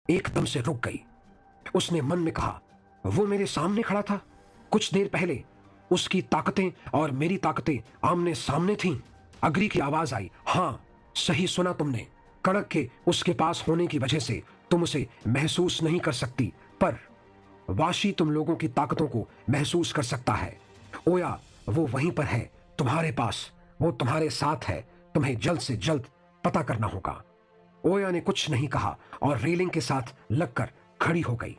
एकदम से रुक गई। उसने मन में कहा, वो मेरे सामने खड़ा था। कुछ देर पहले उसकी ताकतें और मेरी ताकतें आमने सामने थीं। अग्री की आवाज आई, हाँ सही सुना तुमने। कड़क के उसके पास होने की वजह से तुम उसे महसूस नहीं कर सकती, पर वाशी तुम लोगों की ताकतों को महसूस कर सकता है। ओया, वो वहीं पर है, तुम्हारे पास, वो तुम्हारे साथ है। तुम्हें जल्द से जल्द पता करना होगा। ओया ने कुछ नहीं कहा और रेलिंग के साथ लगकर खड़ी हो गई।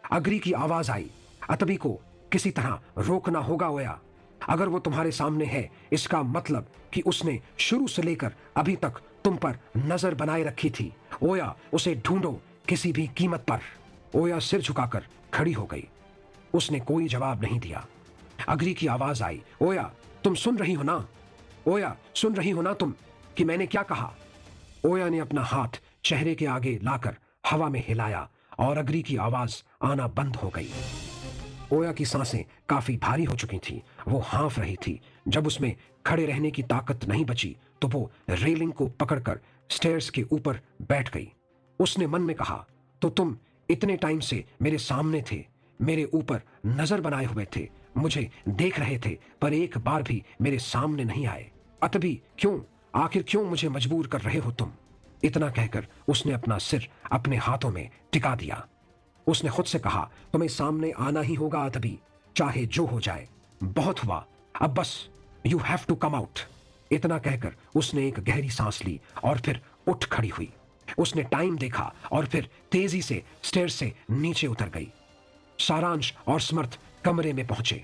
अग्री की आवाज आई, अतबी को किसी तरह रोकना होगा ओया। अगर वो तुम्हारे सामने है, इसका मतलब कि उसने शुरू से लेकर अभी तक तुम पर नजर बनाए रखी थी। ओया, उसे ढूंढो किसी भी कीमत पर। ओया सिर झुकाकर खड़ी हो गई। उसने कोई जवाब नहीं दिया। अग्री की आवाज आई, ओया तुम सुन रही हो ना? ओया सुन रही हो ना तुम कि मैंने क्या कहा? ओया ने अपना हाथ चेहरे के आगे लाकर हवा में हिलाया और अग्री की आवाज आना बंद हो गई। ओया की सांसें काफी भारी हो चुकी थी। वो हाँफ रही थी। जब उसमें खड़े रहने की ताकत नहीं बची तो वो रेलिंग को पकड़कर स्टेयर्स के ऊपर बैठ गई। उसने मन में कहा, तो तुम इतने टाइम से मेरे सामने थे, मेरे ऊपर नजर बनाए हुए थे, मुझे देख रहे थे, पर एक बार भी मेरे सामने नहीं आए। अतभी क्यों, आखिर क्यों मुझे मजबूर कर रहे हो तुम? इतना कहकर उसने अपना सिर अपने हाथों में टिका दिया। उसने खुद से कहा, तुम्हें सामने आना ही होगा अतभी, चाहे जो हो जाए। बहुत हुआ, अब बस, you have to come out. इतना कहकर उसने एक गहरी सांस ली और फिर उठ खड़ी हुई। उसने टाइम देखा और फिर तेजी से स्टेयर से नीचे उतर गई। सारांश और समर्थ कमरे में पहुंचे।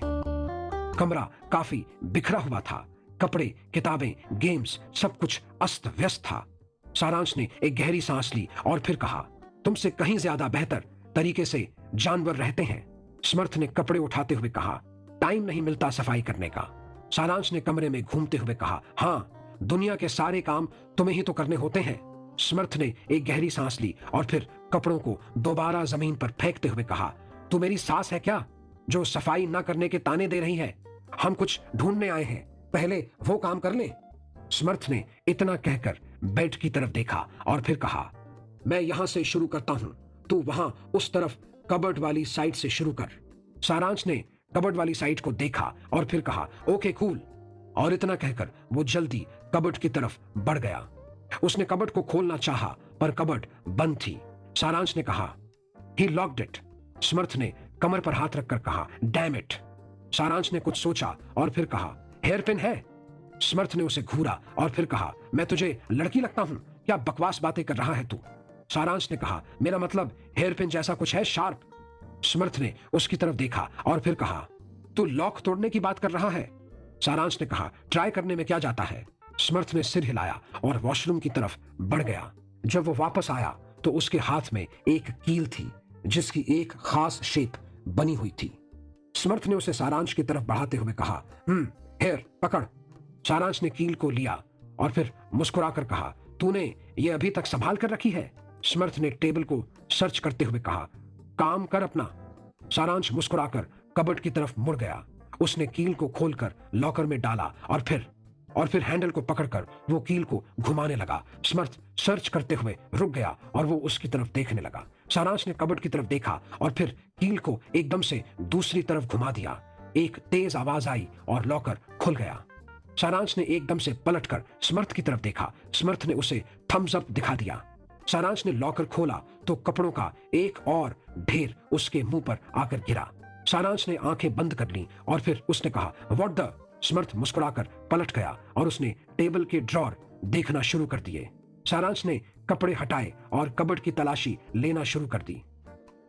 कमरा काफी बिखरा हुआ था। कपड़े, किताबें, गेम्स, सब कुछ अस्त व्यस्त था। सारांश ने एक गहरी सांस ली और फिर कहा, तुमसे कहीं ज्यादा बेहतर तरीके से जानवर रहते हैं। समर्थ ने कपड़े उठाते हुए कहा, टाइम नहीं मिलता सफाई करने का। सारांश ने कमरे में घूमते हुए कहा, हाँ, दुनिया के सारे काम तुम्हें ही तो करने होते हैं। समर्थ ने एक गहरी सांस ली और फिर कपड़ों को दोबारा जमीन पर फेंकते हुए कहा, तू मेरी सास है क्या, जो सफाई ना करने के ताने दे रही है? हम कुछ ढूंढने आए हैं, पहले वो काम कर ले। समर्थ ने इतना कहकर बेड की तरफ देखा और फिर कहा, मैं यहां से शुरू करता हूं, तू वहां उस तरफ कबर्ड वाली साइड से शुरू कर। सारांश ने कबर्ड वाली साइड को देखा और फिर कहा, ओके कूल। और इतना कहकर वो जल्दी कबर्ड की तरफ बढ़ गया। उसने कबर्ड को खोलना चाहा, पर कबर्ड बंद थी। सारांश ने कहा, ही लॉक्ड इट। समर्थ ने कमर पर हाथ रखकर कहा, डैम इट। सारांश ने कुछ सोचा और फिर कहा, हेयर पिन है? समर्थ ने उसे घूरा और फिर कहा, मैं तुझे लड़की लगता हूं? क्या बकवास बातें कर रहा है तू? सारांश ने कहा, मेरा मतलब हेयर पिन जैसा कुछ है, शार्प। समर्थ ने उसकी तरफ देखा और फिर कहा, तू लॉक तोड़ने की बात कर रहा है? सारांश ने कहा, ट्राई करने में क्या जाता है। समर्थ ने सिर हिलाया और वॉशरूम की तरफ बढ़ गया। जब वो वापस आया तो उसके हाथ में एक कील थी जिसकी एक खास शेप बनी हुई थी। समर्थ ने उसे सारांश की तरफ बढ़ाते हुए कहा, हेयर पकड़। सारांश ने कील को लिया और फिर मुस्कुराकर कहा, तूने ये अभी तक संभाल कर रखी है? समर्थ ने टेबल को सर्च करते हुए कहा, काम कर अपना। सारांश मुस्कुराकर कबर्ड की तरफ मुड़ गया। उसने कील को खोलकर लॉकर में डाला और फिर हैंडल को पकड़कर वो कील को घुमाने लगा। समर्थ सर्च करते हुए रुक गया और वो उसकी तरफ देखने लगा। सारांश ने कबर्ड की तरफ देखा और फिर कील को एकदम से दूसरी तरफ घुमा दिया। एक तेज आवाज आई और लॉकर खुल गया। सारांश ने एकदम से पलटकर समर्थ की तरफ देखा। समर्थ ने उसे थम्स अप दिखा दिया। सारांश ने लॉकर खोला तो कपड़ों का एक और ढेर उसके मुंह पर आकर गिरा। सारांश ने आंखें बंद कर ली और फिर उसने कहा, व्हाट द? समर्थ मुस्कुराकर पलट गया और उसने टेबल के ड्रॉर देखना शुरू कर दिए। सारांश ने कपड़े हटाए और कबर्ड की तलाशी लेना शुरू कर दी।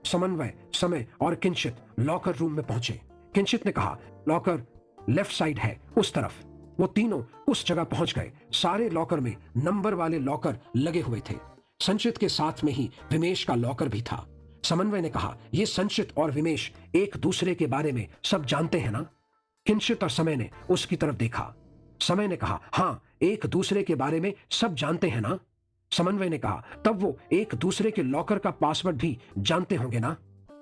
समन्वय, समय और किंचित लॉकर रूम में पहुंचे। किंचित ने कहा, लॉकर लेफ्ट साइड है, उस तरफ। वो तीनों उस जगह पहुंच गए। सारे लॉकर में नंबर वाले लॉकर लगे हुए थे। संचित के साथ में ही विमेश का लॉकर भी था। समन्वय ने कहा, ये संचित और विमेश एक दूसरे के बारे में सब जानते हैं ना? किंचित और समय ने उसकी तरफ देखा। समय ने कहा, हाँ, एक दूसरे के बारे में सब जानते हैं ना? समन्वय ने कहा, तब वो एक दूसरे के लॉकर का पासवर्ड भी जानते होंगे ना?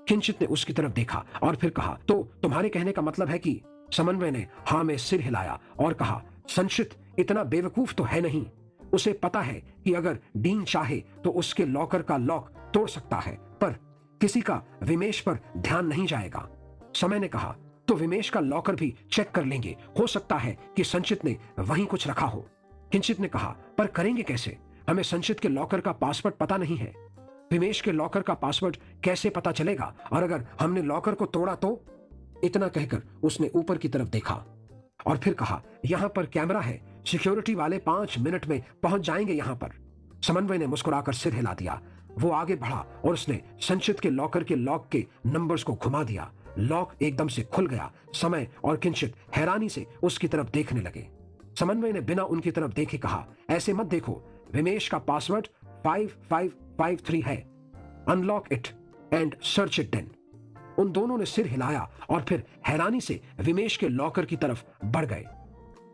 किंचित ने उसकी तरफ देखा और फिर कहा, तो तुम्हारे कहने का मतलब है कि? समन्वय ने हाँ में सिर हिलाया और कहा, संचित इतना बेवकूफ तो है नहीं। उसे पता है कि अगर डीन चाहे तो उसके लॉकर का लॉक तोड़ सकता है, पर किसी का विमेश पर ध्यान नहीं जाएगा। समय ने कहा, तो विमेश का लॉकर भी चेक कर लेंगे, हो सकता है कि संचित ने वहीं कुछ रखा हो। किंचित ने कहा, पर करेंगे कैसे? हमें संचित के लॉकर का पासवर्ड पता नहीं है। विमेश के लॉकर का पासवर्ड कैसे पता चलेगा? और अगर हमने लॉकर को तोड़ा तो? इतना कहकर उसने ऊपर की तरफ देखा और फिर कहा, यहां पर कैमरा है, सिक्योरिटी वाले 5 मिनट में पहुंच जाएंगे यहां पर। समन्वय ने मुस्कुराकर सिर हिला दिया। वो आगे बढ़ा और उसने संचित के लॉकर के लॉक के नंबर्स को घुमा दिया। लॉक एकदम से खुल गया। समय और किंचित हैरानी से उसकी तरफ देखने लगे। समन्वय ने बिना उनकी तरफ देखे कहा, ऐसे मत देखो, विमेश का पासवर्ड 5553 है। Unlock it and search it then. उन दोनों ने सिर हिलाया और फिर हैरानी से विमेश के लॉकर की तरफ बढ़ गए।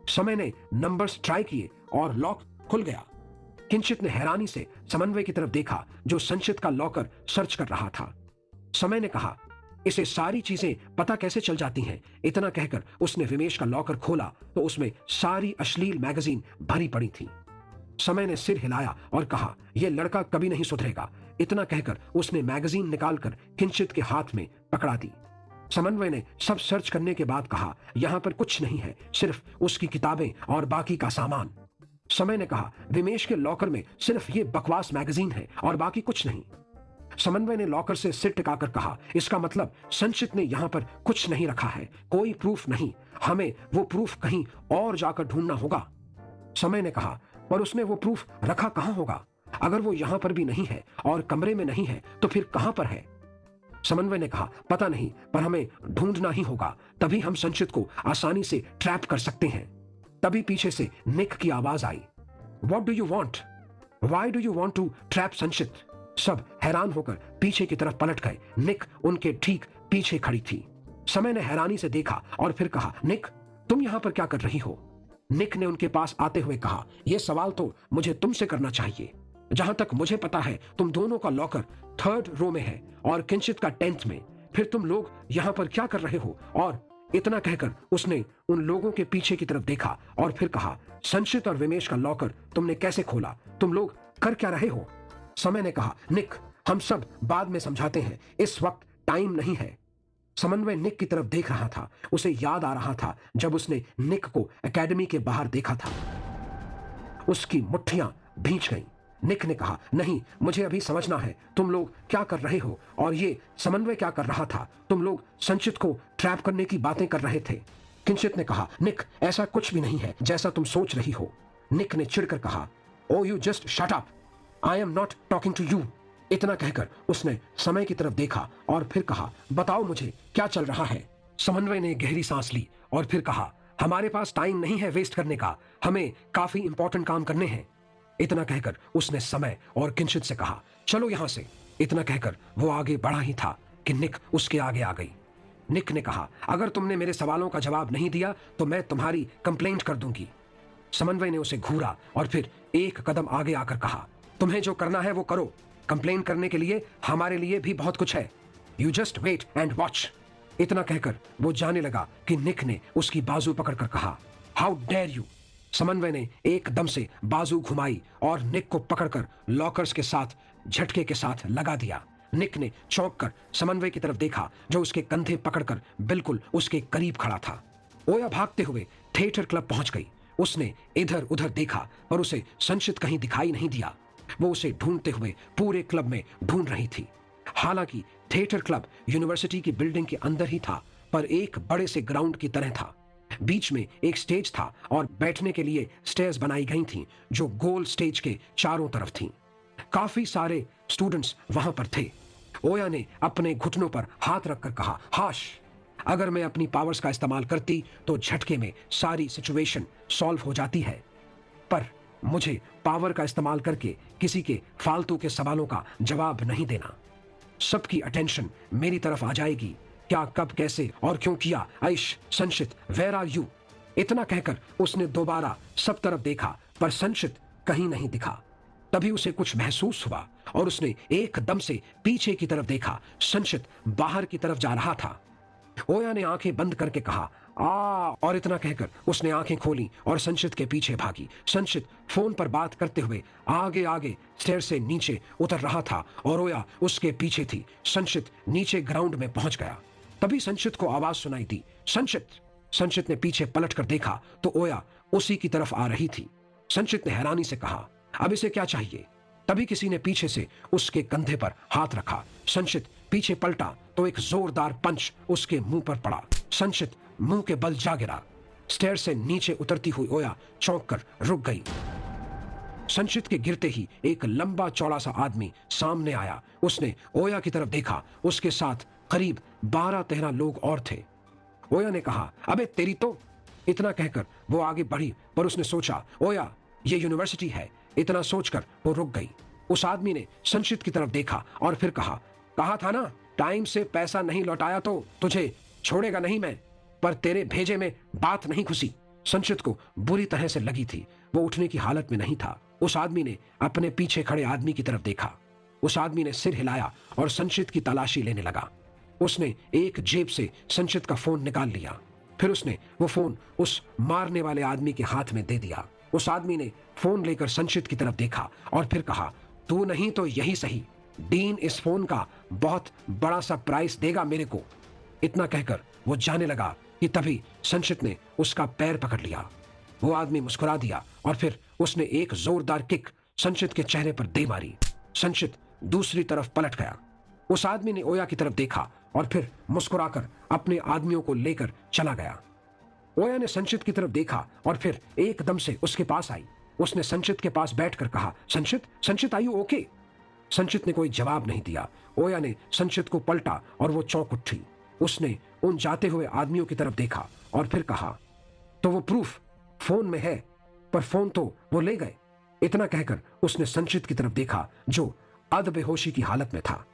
समय ने नंबर्स ट्राई किए और लॉक खुल गया। किंचित ने हैरानी से समन्वय की तरफ देखा जो संचित का लॉकर सर्च कर रहा था। समय ने कहा, इसे सारी चीजें पता कैसे चल जाती हैं? इतना कहकर उसने विमेश का लॉकर खोला तो उसमें सारी अश्लील मैगजीन भरी पड़ी थी। समय ने सिर हिलाया और कहा, यह लड़का कभी नहीं सुधरेगा। इतना कहकर उसने मैगजीन निकालकर किंचित के हाथ में पकड़ा दी। समन्वय ने सब सर्च करने के बाद कहा, यहां पर कुछ नहीं है, सिर्फ उसकी किताबें और बाकी का सामान। समय ने कहा, विमेश के लॉकर में सिर्फ ये बकवास मैगजीन है और बाकी कुछ नहीं। समन्वय ने लॉकर से सिर टिकाकर कहा, इसका मतलब संचित ने यहां पर कुछ नहीं रखा है, कोई प्रूफ नहीं। हमें वो प्रूफ कहीं और जाकर ढूंढना होगा। समय ने कहा, पर उसने वो प्रूफ रखा कहां होगा? अगर वो यहां पर भी नहीं है और कमरे में नहीं है तो फिर कहां पर है? समन्वय ने कहा, पता नहीं, पर हमें ढूंढना ही होगा, तभी हम संचित को आसानी से ट्रैप कर सकते हैं। तभी पीछे से निक की आवाज आई, What do you want? Why do you want to trap संचित? सब हैरान होकर पीछे की तरफ पलट गए। निक उनके ठीक पीछे खड़ी थी। समय ने हैरानी से देखा और फिर कहा, निक, तुम यहां पर क्या कर रही हो? निक ने उनके पास आते हुए कहा, यह सवाल तो मुझे तुमसे करना चाहिए। जहां तक मुझे पता है तुम दोनों का लॉकर 3rd रो में है और किंचित का 10th में। फिर तुम लोग यहां पर क्या कर रहे हो? और इतना कहकर उसने उन लोगों के पीछे की तरफ देखा और फिर कहा, संचित और विमेश का लॉकर तुमने कैसे खोला? तुम लोग कर क्या रहे हो? समय ने कहा, निक, हम सब बाद में समझाते हैं, इस वक्त टाइम नहीं है। समन्वय निक की तरफ देख रहा था। उसे याद आ रहा था जब उसने निक को एकेडमी के बाहर देखा था। उसकी मुट्ठियां भींच गईं। निक ने कहा, नहीं, मुझे अभी समझना है, तुम लोग क्या कर रहे हो और ये समन्वय क्या कर रहा था? तुम लोग संचित को ट्रैप करने की बातें कर रहे थे। किंचित ने कहा, निक, ऐसा कुछ भी नहीं है जैसा तुम सोच रही हो। निक ने चिढ़कर कहा, oh you just shut up, I am not talking to you. इतना कहकर उसने समय की तरफ देखा और फिर कहा, बताओ मुझे क्या चल रहा है? समन्वय ने गहरी सांस ली और फिर कहा, हमारे पास टाइम नहीं है वेस्ट करने का, हमें काफी इंपॉर्टेंट काम करने हैं। इतना कहकर उसने समय और किंचित से कहा, चलो यहां से। इतना कहकर वो आगे बढ़ा ही था कि निक उसके आगे आ गई। निक ने कहा, अगर तुमने मेरे सवालों का जवाब नहीं दिया तो मैं तुम्हारी कंप्लेंट कर दूंगी। समन्वय ने उसे घूरा और फिर एक कदम आगे आकर कहा, तुम्हें जो करना है वो करो, कंप्लेंट करने के लिए हमारे लिए भी बहुत कुछ है। You just wait and watch. इतना कहकर वो जाने लगा कि निक ने उसकी बाजू पकड़कर कहा, हाउ डेयर यू। समन्वय ने एकदम से बाजू घुमाई और निक को पकड़कर लॉकर्स के साथ झटके के साथ लगा दिया। निक ने चौंक कर समन्वय की तरफ देखा जो उसके कंधे पकड़कर बिल्कुल उसके करीब खड़ा था। ओया भागते हुए थिएटर क्लब पहुंच गई। उसने इधर उधर देखा पर उसे संचित कहीं दिखाई नहीं दिया। वो उसे ढूंढते हुए पूरे क्लब में ढूंढ रही थी। हालांकि थिएटर क्लब यूनिवर्सिटी की बिल्डिंग के अंदर ही था, पर एक बड़े से ग्राउंड की तरह था। बीच में एक स्टेज था और बैठने के लिए स्टेयर्स बनाई गई थीं जो गोल स्टेज के चारों तरफ थीं। काफी सारे स्टूडेंट्स वहां पर थे। ओया ने अपने घुटनों पर हाथ रखकर कहा, हाश, अगर मैं अपनी पावर्स का इस्तेमाल करती तो झटके में सारी सिचुएशन सॉल्व हो जाती है, पर मुझे पावर का इस्तेमाल करके किसी के फालतू के सवालों का जवाब नहीं देना। सबकी अटेंशन मेरी तरफ आ जाएगी। क्या, कब, कैसे और क्यों किया? आइश, संचित, वेयर आर यू? इतना कहकर उसने दोबारा सब तरफ देखा पर संचित कहीं नहीं दिखा। तभी उसे कुछ महसूस हुआ और उसने एकदम से पीछे की तरफ देखा। संचित बाहर की तरफ जा रहा था। ओया ने आंखें बंद करके कहा, और इतना कहकर उसने आंखें खोली और संचित के पीछे भागी। संचित फोन पर बात करते हुए आगे आगे स्टेयर से नीचे उतर रहा था और ओया उसके पीछे थी। संचित नीचे ग्राउंड में पहुंच गया। तभी संचित को आवाज सुनाई दी, संचित। संचित ने पीछे पलट कर देखा तो ओया उसी की तरफ आ रही थी। संचित ने हैरानी से कहा, अब इसे क्या चाहिए? तभी किसी ने पीछे से उसके कंधे पर हाथ रखा। संचित पीछे पलटा तो एक जोरदार पंच उसके मुंह पर पड़ा। संचित मुंह के बल जा गिरा। स्टेयर से नीचे उतरती हुई ओया चौंक कर रुक गई। संचित के गिरते ही एक लंबा चौड़ा सा आदमी सामने आया। उसने ओया की तरफ देखा। उसके साथ करीब 12-13 लोग और थे। ओया ने कहा, अबे तेरी तो। इतना कहकर वो आगे बढ़ी, पर उसने सोचा, ओया ये यूनिवर्सिटी है। इतना सोचकर वो रुक गई। उस आदमी ने संचित की तरफ देखा और फिर कहा था ना, टाइम से पैसा नहीं लौटाया तो तुझे छोड़ेगा नहीं मैं। पर तेरे भेजे में बात नहीं घुसी। संचित को बुरी तरह से लगी थी। वो उठने की हालत में नहीं था। उस आदमी ने अपने पीछे खड़े आदमी की तरफ देखा। उस आदमी ने सिर हिलाया और संचित की तलाशी लेने लगा। उसने एक जेब से संचित का फोन निकाल लिया। फिर उसने वो फोन उस मारने वाले आदमी के हाथ में दे दिया। उस आदमी ने फोन लेकर संचित की तरफ देखा और फिर कहा, तू नहीं तो यही सही, डीन इस फोन का बहुत बड़ा सा प्राइस देगा मेरे को। इतना कहकर वो जाने लगा कि तभी संचित ने उसका पैर पकड़ लिया। वो आदमी मुस्कुरा दिया और फिर उसने एक जोरदार किक संचित के चेहरे पर दे मारी। संचित दूसरी तरफ पलट गया। उस आदमी ने ओया की तरफ देखा और फिर मुस्कुराकर अपने आदमियों को लेकर चला गया। ओया ने संचित की तरफ देखा और फिर एकदम से उसके पास आई। उसने संचित के पास बैठकर कहा, संचित आर यू ओके? संचित ने कोई जवाब नहीं दिया। ओया ने संचित को पलटा और वो चौंक उठी। उसने उन जाते हुए आदमियों की तरफ देखा और फिर कहा, तो वो प्रूफ फोन में है, पर फोन तो वो ले गए। इतना कहकर उसने संचित की तरफ देखा जो अध बेहोशी की हालत में था।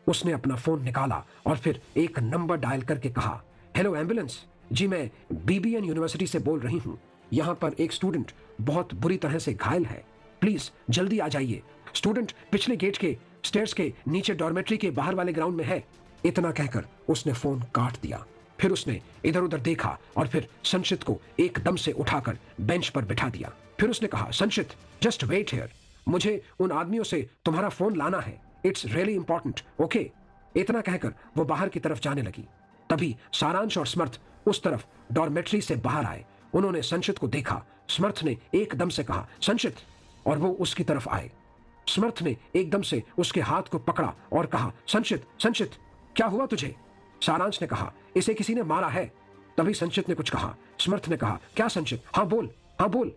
उसने अपना फोन निकाला और फिर एक नंबर डायल करके कहा, हेलो एम्बुलेंस जी, मैं बीबीएन यूनिवर्सिटी से बोल रही हूँ। यहाँ पर एक स्टूडेंट बहुत बुरी तरह से घायल है, प्लीज जल्दी आ जाइए। स्टूडेंट पिछले गेट के स्टेयर्स के नीचे डॉर्मेट्री के बाहर वाले ग्राउंड में है। इतना कहकर उसने फोन काट दिया। फिर उसने इधर उधर देखा और फिर संचित को एकदम से उठाकर बेंच पर बिठा दिया। फिर उसने कहा, संचित जस्ट वेट हियर, मुझे उन आदमियों से तुम्हारा फोन लाना है, इट्स रियली इंपॉर्टेंट, ओके? इतना कहकर वो बाहर की तरफ जाने लगी। तभी सारांश और समर्थ उस तरफ डॉर्मेट्री से बाहर आए। उन्होंने संचित को देखा। समर्थ ने एकदम से कहा, संचित, और वो उसकी तरफ आए। समर्थ ने एकदम से उसके हाथ को पकड़ा और कहा, संचित क्या हुआ तुझे? सारांश ने कहा, इसे किसी ने मारा है। तभी संचित ने कुछ कहा। समर्थ ने कहा, क्या संचित? हाँ बोल।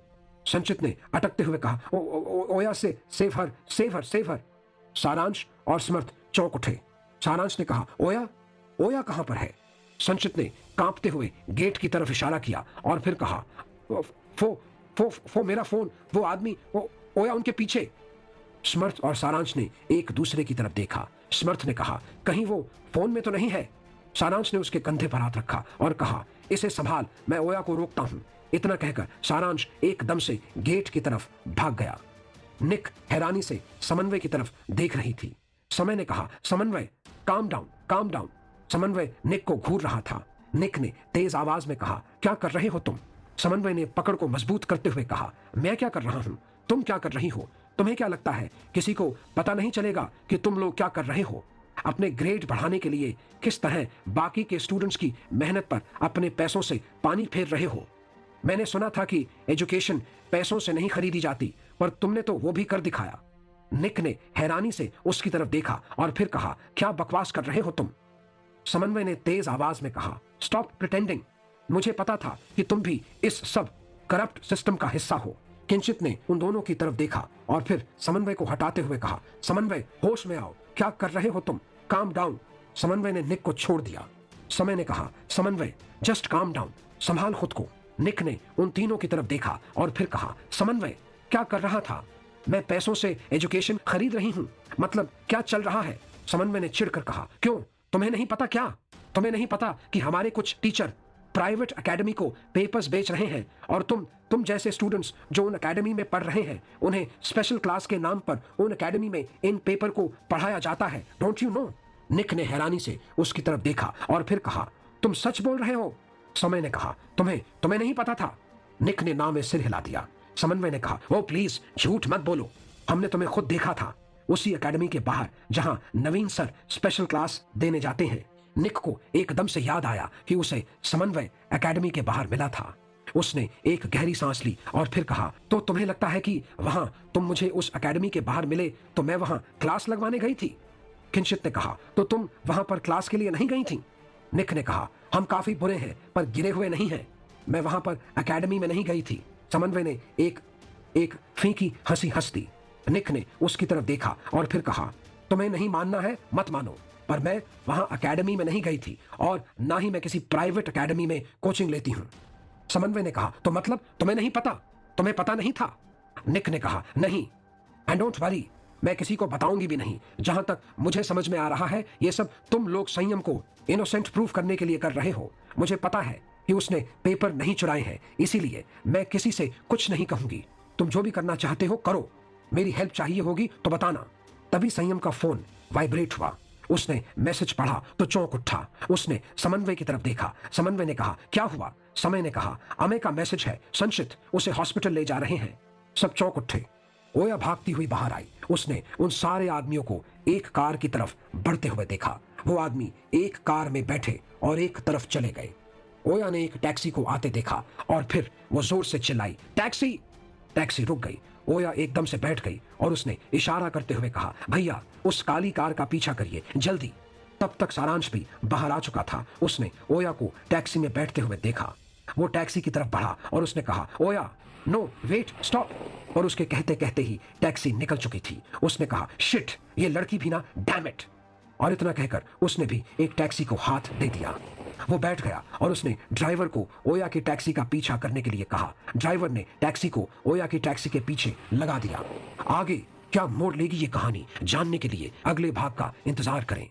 संचित ने अटकते हुए कहा, ओया से सेव हर। सारांश और समर्थ चौंक उठे। सारांश ने कहा, ओया कहां पर है? संचित ने कांपते हुए गेट की तरफ इशारा किया और फिर कहा, मेरा फोन, वो आदमी, ओया उनके पीछे। समर्थ और सारांश ने एक दूसरे की तरफ देखा। समर्थ ने कहा, कहीं वो फोन में तो नहीं है? सारांश ने उसके कंधे पर हाथ रखा और कहा, इसे संभाल, मैं ओया को रोकता हूं। इतना कहकर सारांश एकदम से गेट की तरफ भाग गया। निक हैरानी से समन्वय की तरफ देख रही थी। समय ने कहा, समन्वय काम डाउन। समन्वय निक को घूर रहा था। निक ने तेज आवाज में कहा, क्या कर रहे हो तुम? समन्वय ने पकड़ को मजबूत करते हुए कहा, मैं क्या कर रहा हूं? तुम क्या कर रही हो? तुम्हें क्या लगता है किसी को पता नहीं चलेगा कि तुम लोग क्या कर रहे हो? अपने ग्रेड बढ़ाने के लिए किस तरह बाकी के स्टूडेंट्स की मेहनत पर अपने पैसों से पानी फेर रहे हो? मैंने सुना था कि एजुकेशन पैसों से नहीं खरीदी जाती, पर तुमने तो वो भी कर दिखाया। निक ने हैरानी से उसकी तरफ देखा और फिर कहा, क्या बकवास कर रहे हो तुम? समन्वय ने तेज आवाज में कहा, स्टॉप प्रिटेंडिंग। मुझे पता था कि तुम भी इस सब करप्ट सिस्टम का हिस्सा हो। किंचित ने उन दोनों की तरफ देखा और फिर समन्वय को हटाते हुए कहा, समन्वय होश में आओ, क्या कर रहे हो तुम? Calm down. समन्वय ने निक को छोड़ दिया। समय ने कहा, समन्वय जस्ट काम डाउन, संभाल खुद को। निक ने उन तीनों की तरफ देखा और फिर कहा, समन्वय क्या कर रहा था? मैं पैसों से एजुकेशन खरीद रही हूं, मतलब क्या चल रहा है? समन्वय ने चिढ़कर कहा, क्यों, तुम्हें नहीं पता क्या? तुम्हें नहीं पता कि हमारे कुछ टीचर प्राइवेट एकेडमी को पेपर्स बेच रहे हैं और तुम जैसे स्टूडेंट्स जो उन एकेडमी में पढ़ रहे हैं, उन्हें स्पेशल क्लास के नाम पर उन एकेडमी में इन पेपर को पढ़ाया जाता है, डोंट यू नो? निक ने हैरानी से उसकी तरफ देखा और फिर कहा, तुम सच बोल रहे हो? समय ने कहा, तुम्हें तुम्हें नहीं पता था? निक ने ना में सिर हिला दिया। समन्वय ने कहा, ओ प्लीज झूठ मत बोलो, हमने तुम्हें खुद देखा था उसी एकेडमी के बाहर जहां नवीन सर स्पेशल क्लास देने जाते हैं। निक को एकदम से याद आया कि उसे समन्वय एकेडमी के बाहर मिला था। उसने एक गहरी सांस ली और फिर कहा, तो तुम्हें लगता है कि वहां तुम मुझे उस एकेडमी के बाहर मिले तो मैं वहां क्लास लगवाने गई थी? किंचित ने कहा, तो तुम वहां पर क्लास के लिए नहीं गई थी? निक ने कहा, हम काफी बुरे हैं पर गिरे हुए नहीं हैं, मैं वहां पर एकेडमी में नहीं गई थी। समन्वय ने एक फीकी हंसी हंस दी। निक ने उसकी तरफ देखा और फिर कहा, तुम्हें नहीं मानना है मत मानो, पर मैं वहां एकेडमी में नहीं गई थी और ना ही मैं किसी प्राइवेट एकेडमी में कोचिंग लेती हूं। समन्वय ने कहा, तो मतलब तुम्हें नहीं पता? तुम्हें पता नहीं था? निक ने कहा, नहीं, एंड डोंट वरी, मैं किसी को बताऊंगी भी नहीं। जहां तक मुझे समझ में आ रहा है ये सब तुम लोग संयम को इनोसेंट प्रूफ करने के लिए कर रहे हो। मुझे पता है कि उसने पेपर नहीं चुराए हैं, इसीलिए मैं किसी से कुछ नहीं कहूंगी। तुम जो भी करना चाहते हो करो, मेरी हेल्प चाहिए होगी तो बताना। तभी संयम का फोन वाइब्रेट हुआ। उसने मैसेज पढ़ा तो चौंक उठा। उसने समन्वय की तरफ देखा। समन्वय ने कहा, क्या हुआ? समय ने कहा, अमे का मैसेज है, संचित उसे हॉस्पिटल ले जा रहे हैं। सब चौंक उठे। ओया भागती हुई बाहर आई। उसने उन सारे आदमियों को एक कार की तरफ बढ़ते हुए देखा। वो आदमी एक कार में बैठे और एक तरफ चले गए। ओया ने एक टैक्सी को आते देखा और फिर वो जोर से चिल्लाई, टैक्सी! टैक्सी रुक गई। ओया एकदम से बैठ गई और उसने इशारा करते हुए कहा, भैया उस काली कार का पीछा करिए जल्दी। तब तक सारांश भी बाहर आ चुका था। उसने ओया को टैक्सी में बैठते हुए देखा। वो टैक्सी की तरफ बढ़ा और उसने कहा, ओया नो वेट स्टॉप। और उसके कहते कहते ही टैक्सी निकल चुकी थी। उसने कहा, शिट, ये लड़की भी ना, डैम इट। और इतना कहकर उसने भी एक टैक्सी को हाथ दे दिया। वो बैठ गया और उसने ड्राइवर को ओया की टैक्सी का पीछा करने के लिए कहा। ड्राइवर ने टैक्सी को ओया की टैक्सी के पीछे लगा दिया। आगे क्या मोड़ लेगी ये कहानी जानने के लिए अगले भाग का इंतजार करें।